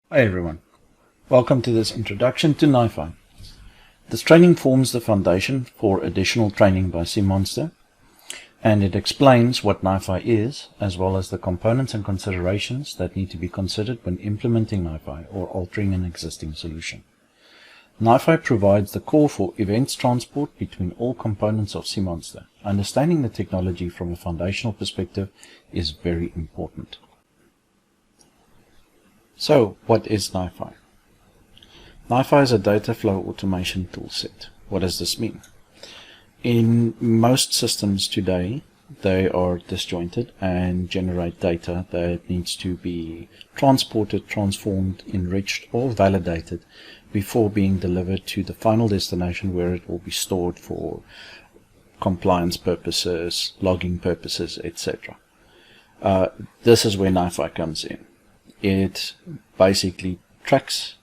Hi everyone, welcome to this introduction to NiFi. This training forms the foundation for additional training by SIEMonster, and it explains what NiFi is, as well as the components and considerations that need to be considered when implementing NiFi or altering an existing solution. NiFi provides the core for events transport between all components of SIEMonster. Understanding the technology from a foundational perspective is very important. So, what is NiFi? NiFi is a data flow automation toolset. What does this mean? In most systems today, they are disjointed and generate data that needs to be transported, transformed, enriched, or validated before being delivered to the final destination where it will be stored for compliance purposes, logging purposes, etc. This is where NiFi comes in. It basically tracks,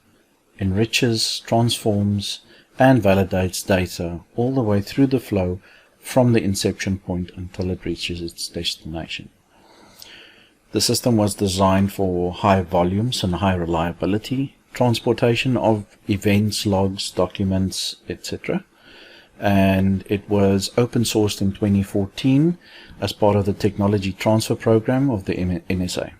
enriches, transforms, and validates data all the way through the flow from the inception point until it reaches its destination. The system was designed for high volumes and high reliability transportation of events, logs, documents, etc. And it was open sourced in 2014 as part of the technology transfer program of the NSA.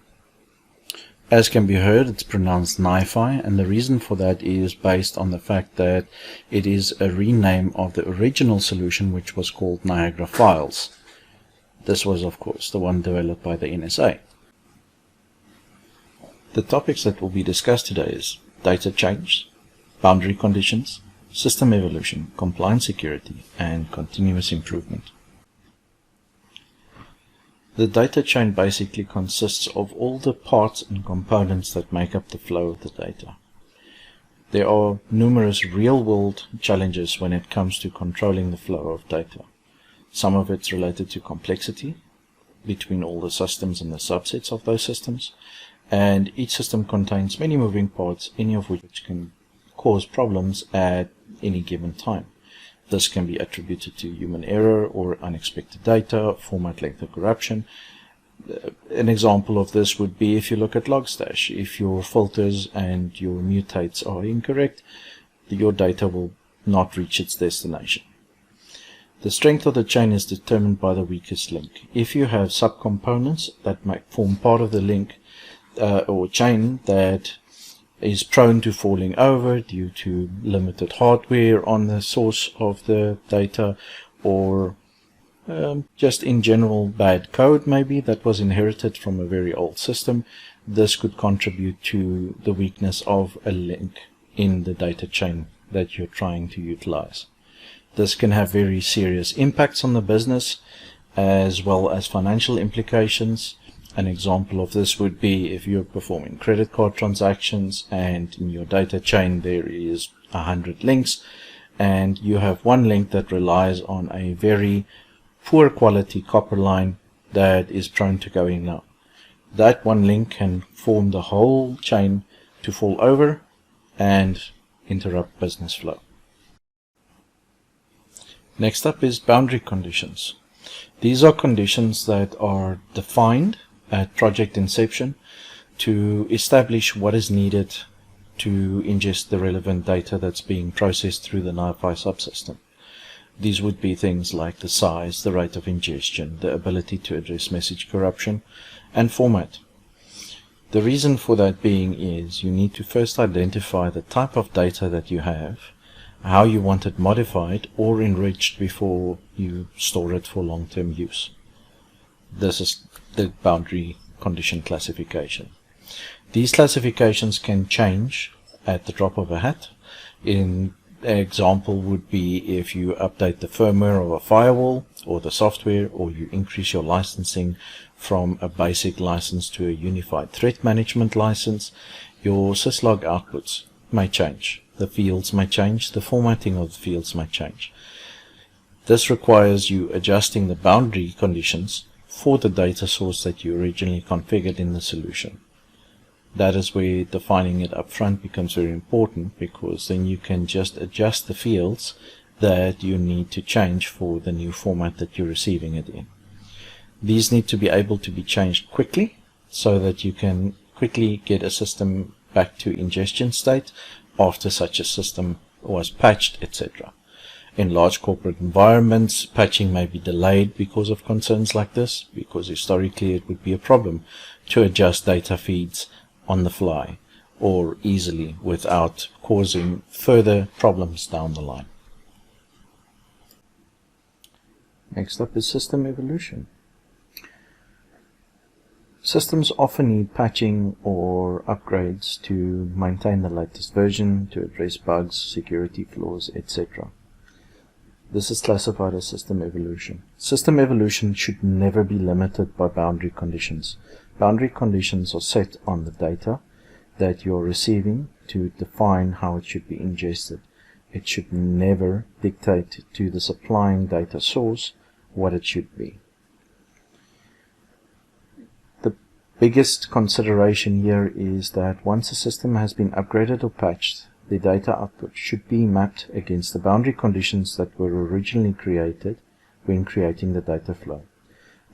As can be heard, it's pronounced NiFi, and the reason for that is based on the fact that it is a rename of the original solution, which was called Niagara Files. This was, of course, the one developed by the NSA. The topics that will be discussed today is data change, boundary conditions, system evolution, compliance security, and continuous improvement. The data chain basically consists of all the parts and components that make up the flow of the data. There are numerous real-world challenges when it comes to controlling the flow of data. Some of it's related to complexity between all the systems and the subsets of those systems, and each system contains many moving parts, any of which can cause problems at any given time. This can be attributed to human error or unexpected data, format length or corruption. An example of this would be if you look at Logstash. If your filters and your mutates are incorrect, your data will not reach its destination. The strength of the chain is determined by the weakest link. If you have subcomponents that form part of the link or chain that is prone to falling over due to limited hardware on the source of the data, or just in general bad code maybe that was inherited from a very old system, this could contribute to the weakness of a link in the data chain that you're trying to utilize. This can have very serious impacts on the business as well as financial implications. An example of this would be if you're performing credit card transactions and in your data chain there is 100 links and you have one link that relies on a very poor quality copper line that is prone to going down. That one link can form the whole chain to fall over and interrupt business flow. Next up is boundary conditions. These are conditions that are defined at project inception to establish what is needed to ingest the relevant data that's being processed through the NiFi subsystem. These would be things like the size, the rate of ingestion, the ability to address message corruption, and format. The reason for that being is you need to first identify the type of data that you have, how you want it modified or enriched before you store it for long-term use. This is the boundary condition classification. These classifications can change at the drop of a hat. An example would be if you update the firmware of a firewall or the software, or you increase your licensing from a basic license to a unified threat management license, your syslog outputs may change. The fields may change, the formatting of the fields may change. This requires you adjusting the boundary conditions for the data source that you originally configured in the solution. That is where defining it up front becomes very important, because then you can just adjust the fields that you need to change for the new format that you're receiving it in. These need to be able to be changed quickly so that you can quickly get a system back to ingestion state after such a system was patched, etc. In large corporate environments, patching may be delayed because of concerns like this, because historically it would be a problem to adjust data feeds on the fly or easily without causing further problems down the line. Next up is system evolution. Systems often need patching or upgrades to maintain the latest version, to address bugs, security flaws, etc. This is classified as system evolution. System evolution should never be limited by boundary conditions. Boundary conditions are set on the data that you're receiving to define how it should be ingested. It should never dictate to the supplying data source what it should be. The biggest consideration here is that once a system has been upgraded or patched, the data output should be mapped against the boundary conditions that were originally created when creating the data flow.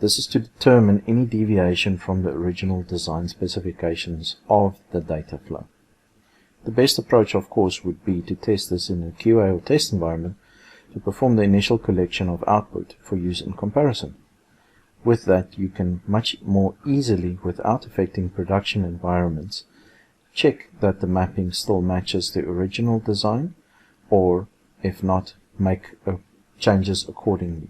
This is to determine any deviation from the original design specifications of the data flow. The best approach, of course, would be to test this in a QA or test environment to perform the initial collection of output for use in comparison. With that, you can much more easily, without affecting production environments, check that the mapping still matches the original design, or if not, make changes accordingly.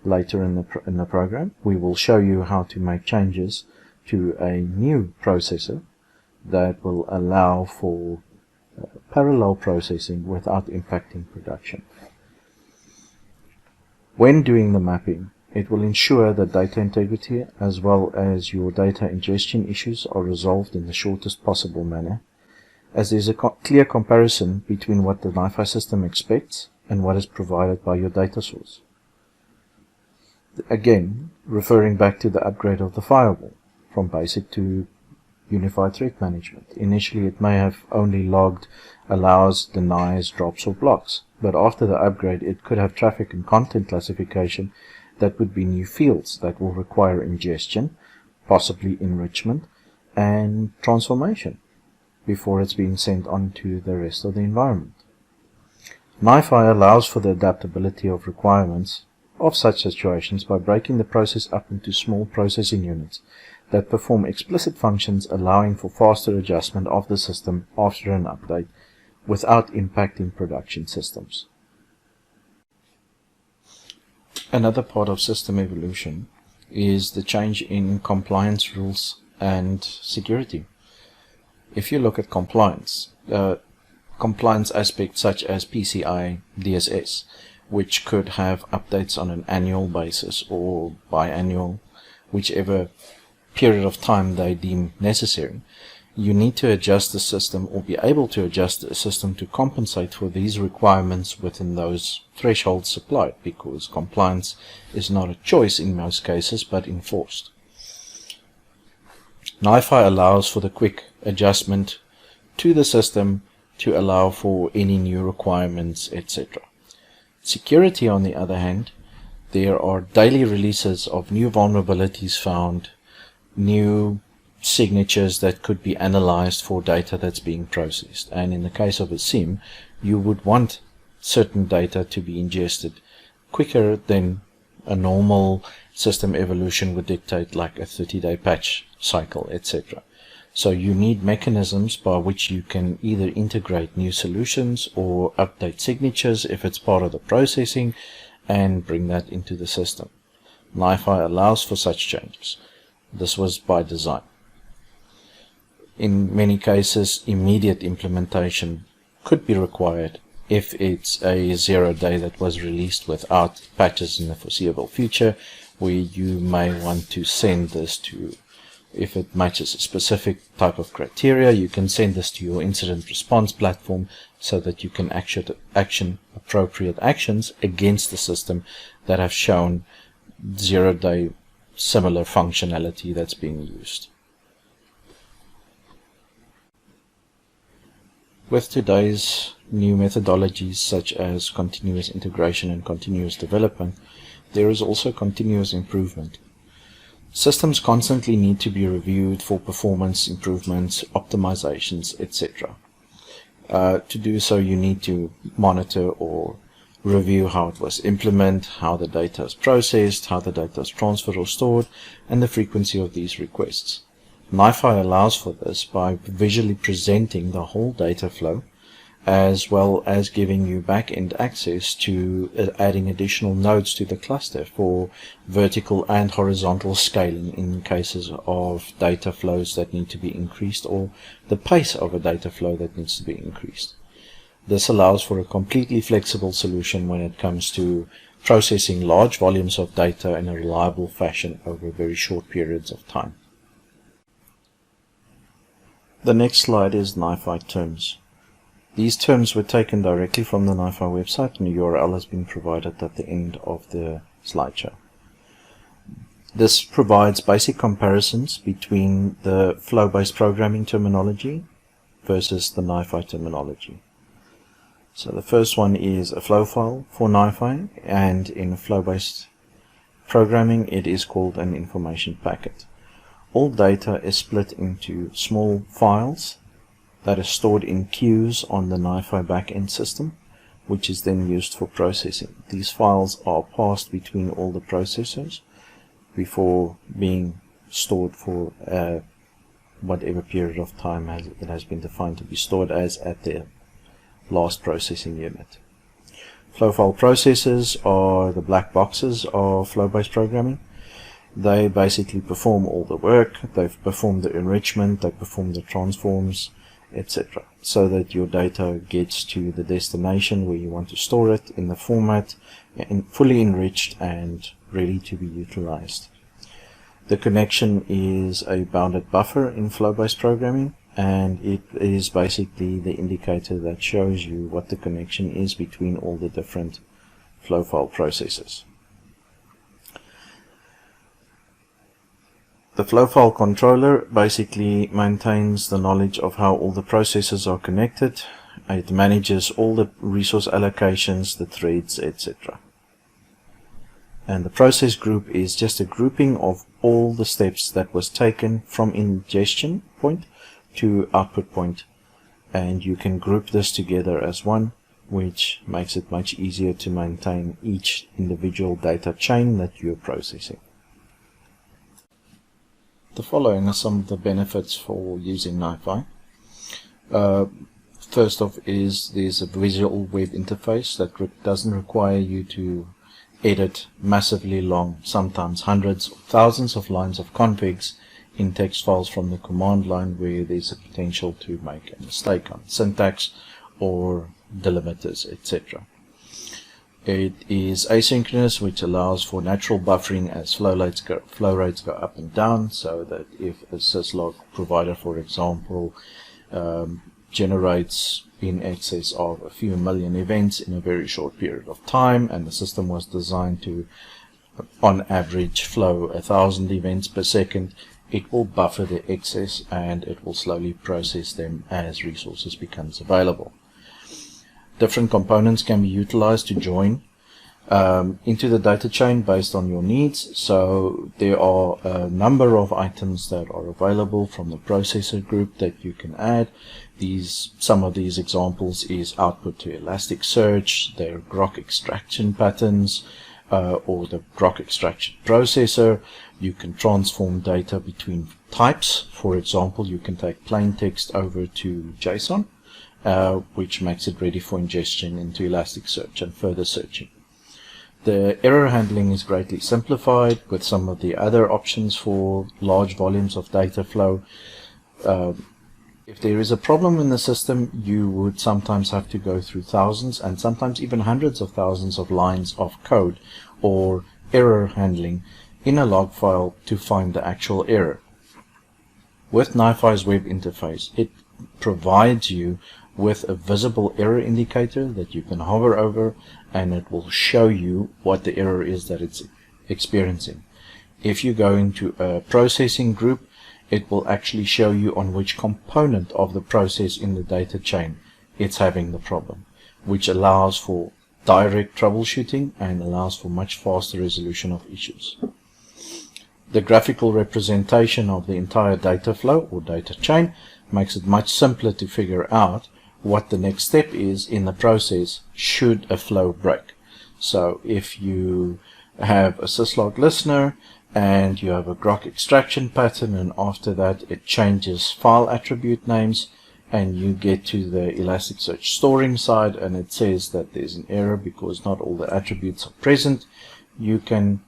Later in the program, we will show you how to make changes to a new processor that will allow for parallel processing without impacting production. When doing the mapping, it will ensure that data integrity as well as your data ingestion issues are resolved in the shortest possible manner, as there is a clear comparison between what the NiFi system expects and what is provided by your data source. Again, referring back to the upgrade of the firewall from basic to unified threat management. Initially it may have only logged allows, denies, drops or blocks, but after the upgrade it could have traffic and content classification that would be new fields that will require ingestion, possibly enrichment, and transformation before it's being sent on to the rest of the environment. NiFi allows for the adaptability of requirements of such situations by breaking the process up into small processing units that perform explicit functions, allowing for faster adjustment of the system after an update without impacting production systems. Another part of system evolution is the change in compliance rules and security. If you look at compliance aspects such as PCI DSS, which could have updates on an annual basis or biannual, whichever period of time they deem necessary, you need to adjust the system or be able to adjust the system to compensate for these requirements within those thresholds supplied, because compliance is not a choice in most cases but enforced. NiFi allows for the quick adjustment to the system to allow for any new requirements, etc. Security, on the other hand, there are daily releases of new vulnerabilities found, new signatures that could be analyzed for data that's being processed. And in the case of a SIEM, you would want certain data to be ingested quicker than a normal system evolution would dictate, like a 30-day patch cycle, etc. So you need mechanisms by which you can either integrate new solutions or update signatures if it's part of the processing and bring that into the system. NiFi allows for such changes. This was by design. In many cases, immediate implementation could be required if it's a 0-day that was released without patches in the foreseeable future, where you may want to send this to, if it matches a specific type of criteria, you can send this to your incident response platform so that you can action appropriate actions against the system that have shown 0-day similar functionality that's being used. With today's new methodologies such as continuous integration and continuous development, there is also continuous improvement. Systems constantly need to be reviewed for performance improvements, optimizations, etc. To do so, you need to monitor or review how it was implemented, how the data is processed, how the data is transferred or stored, and the frequency of these requests. NiFi allows for this by visually presenting the whole data flow, as well as giving you back-end access to adding additional nodes to the cluster for vertical and horizontal scaling in cases of data flows that need to be increased or the pace of a data flow that needs to be increased. This allows for a completely flexible solution when it comes to processing large volumes of data in a reliable fashion over very short periods of time. The next slide is NiFi terms. These terms were taken directly from the NiFi website, and the URL has been provided at the end of the slideshow. This provides basic comparisons between the flow-based programming terminology versus the NiFi terminology. So the first one is a flow file for NiFi, and in flow-based programming it is called an information packet. All data is split into small files that is stored in queues on the NiFi backend system, which is then used for processing. These files are passed between all the processors before being stored for whatever period of time it has been defined to be stored as at the last processing unit. Flow file processors are the black boxes of flow-based programming. They basically perform all the work. They've performed the enrichment, they perform the transforms, etc., so that your data gets to the destination where you want to store it in the format, fully enriched and ready to be utilized. The connection is a bounded buffer in flow-based programming, and it is basically the indicator that shows you what the connection is between all the different flow file processors. The flow file controller basically maintains the knowledge of how all the processes are connected. It manages all the resource allocations, the threads, etc. And the process group is just a grouping of all the steps that was taken from ingestion point to output point, and you can group this together as one, which makes it much easier to maintain each individual data chain that you're processing. The following are some of the benefits for using NiFi. First off is there's a visual web interface that doesn't require you to edit massively long, sometimes hundreds or thousands of lines of configs in text files from the command line, where there's a potential to make a mistake on syntax or delimiters, etc. It is asynchronous, which allows for natural buffering as flow rates go up and down, so that if a syslog provider, for example, generates in excess of a few million events in a very short period of time, and the system was designed to on average flow 1,000 events per second, it will buffer the excess and it will slowly process them as resources becomes available. Different components can be utilized to join into the data chain based on your needs. So there are a number of items that are available from the processor group that you can add. Some of these examples is output to Elasticsearch, their grok extraction patterns, or the grok extraction processor. You can transform data between types. For example, you can take plain text over to JSON, which makes it ready for ingestion into Elasticsearch and further searching. The error handling is greatly simplified with some of the other options for large volumes of data flow. If there is a problem in the system, you would sometimes have to go through thousands and sometimes even hundreds of thousands of lines of code or error handling in a log file to find the actual error. With NiFi's web interface, it provides you with a visible error indicator that you can hover over, and it will show you what the error is that it's experiencing. If you go into a processing group, it will actually show you on which component of the process in the data chain it's having the problem, which allows for direct troubleshooting and allows for much faster resolution of issues. The graphical representation of the entire data flow or data chain makes it much simpler to figure out what the next step is in the process should a flow break. So if you have a syslog listener and you have a grok extraction pattern, and after that it changes file attribute names, and you get to the Elasticsearch storing side and it says that there's an error because not all the attributes are present, you can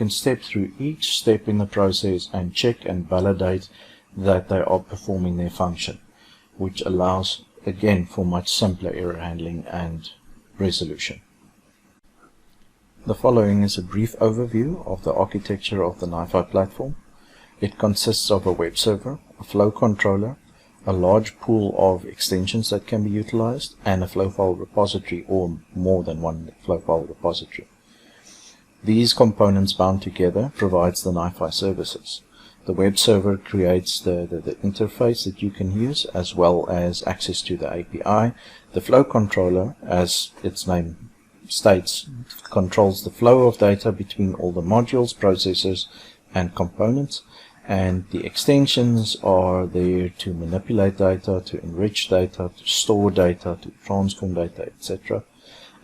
step through each step in the process and check and validate that they are performing their function, which allows again for much simpler error handling and resolution. The following is a brief overview of the architecture of the NiFi platform. It consists of a web server, a flow controller, a large pool of extensions that can be utilized, and a flow file repository or more than one flow file repository. These components bound together provides the NiFi services. The web server creates the interface that you can use, as well as access to the API. The flow controller, as its name states, controls the flow of data between all the modules, processors, and components. And the extensions are there to manipulate data, to enrich data, to store data, to transform data, etc.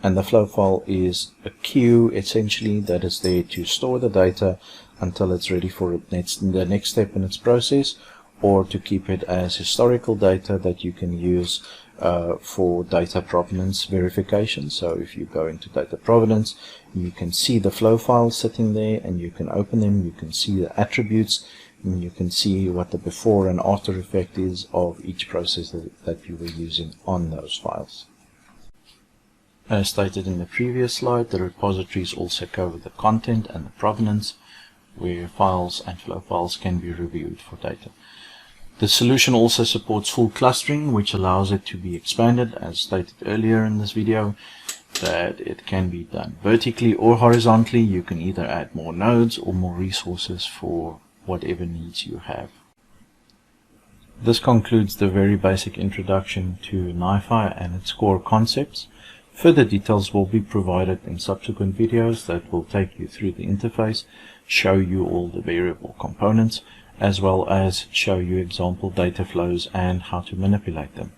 And the flow file is a queue essentially that is there to store the data until it's ready for the next step in its process, or to keep it as historical data that you can use for data provenance verification. So if you go into data provenance, you can see the flow files sitting there and you can open them, you can see the attributes, and you can see what the before and after effect is of each process that you were using on those files. As stated in the previous slide, the repositories also cover the content and the provenance, where files and flow files can be reviewed for data. The solution also supports full clustering, which allows it to be expanded, as stated earlier in this video, that it can be done vertically or horizontally. You can either add more nodes or more resources for whatever needs you have. This concludes the very basic introduction to NiFi and its core concepts. Further details will be provided in subsequent videos that will take you through the interface, show you all the variable components, as well as show you example data flows and how to manipulate them.